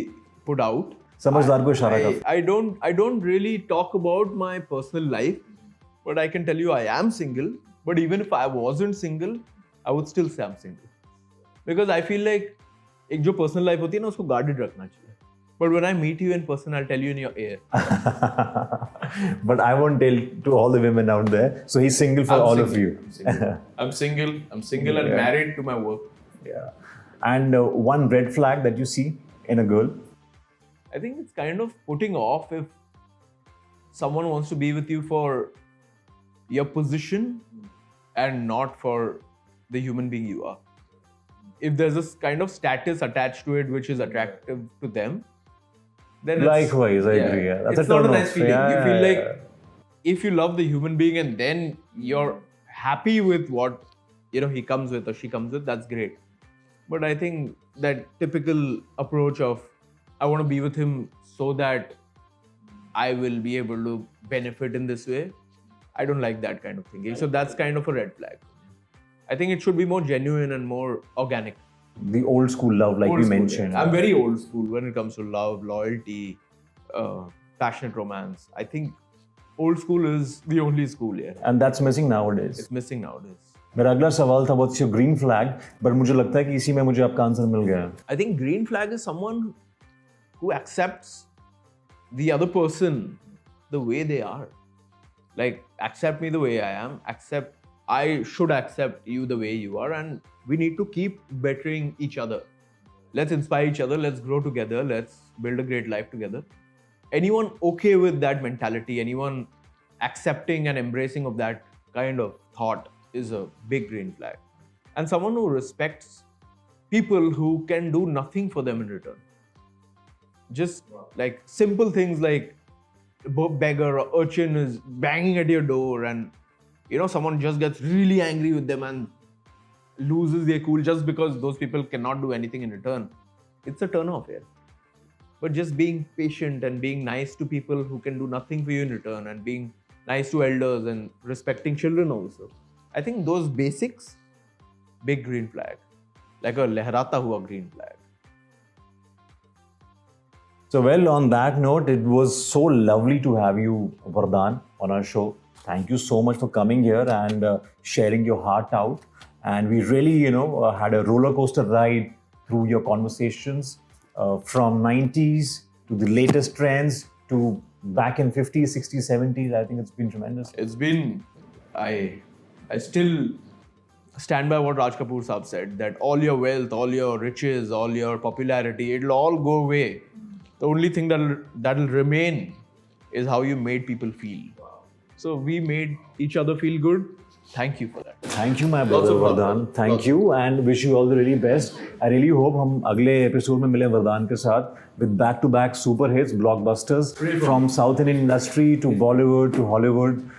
put out. समझदार को इशारा कर. I don't really talk about my personal life, but I can tell you I am single. But even if I wasn't single, I would still say I'm single. Because I feel like एक जो personal life होती है ना उसको guarded रखना चाहिए. But when I meet you in person, I'll tell you in your ear. But I won't tell to all the women out there. So he's single for all of you. I'm single and married to my work. Yeah. And one red flag that you see in a girl? I think it's kind of putting off if someone wants to be with you for your position and not for the human being you are. If there's this kind of status attached to it which is attractive to them, then likewise, I agree. Yeah. That's it's not a nice feeling. Yeah, you feel like if you love the human being and then you're happy with what he comes with or she comes with, that's great. But I think that typical approach of I want to be with him so that I will be able to benefit in this way, I don't like that kind of thinking. So that's kind of a red flag. I think it should be more genuine and more organic. The old school love, like we mentioned. I'm very old school when it comes to love, loyalty, passionate romance. I think old school is the only school here. And that's missing nowadays. It's missing nowadays. मेरा अगला सवाल था what's your green flag, but मुझे लगता है कि इसी में मुझे आपका आंसर मिल गया. I think green flag is someone who accepts the other person the way they are. Like, accept me the way I am, I should accept you the way you are, and we need to keep bettering each other. let's inspire each other, let's grow together, let's build a great life together. Anyone okay with that mentality, anyone accepting and embracing of that kind of thought is a big green flag. And someone who respects people who can do nothing for them in return. Just like simple things like beggar or urchin is banging at your door, and someone just gets really angry with them and loses their cool just because those people cannot do anything in return. It's a turn off here. But just being patient and being nice to people who can do nothing for you in return, and being nice to elders and respecting children also. I think those basics, big green flag. Like a lehrata hua green flag. So, well, on that note, it was so lovely to have you, Vardhan, on our show. Thank you so much for coming here and sharing your heart out. And we really, had a roller coaster ride through your conversations from 90s to the latest trends to back in 50s, 60s, 70s. I think it's been tremendous. It's been, I still stand by what Raj Kapoor Saab said, that all your wealth, all your riches, all your popularity, it'll all go away. The only thing that'll remain is how you made people feel. So we made each other feel good. Thank you for that. Thank you, my brother Vardhan. Thank you and wish you all the really best. I really hope हम अगले episode में मिलें वरदान के साथ with back-to-back super hits, blockbusters from South Indian industry to Bollywood to Hollywood.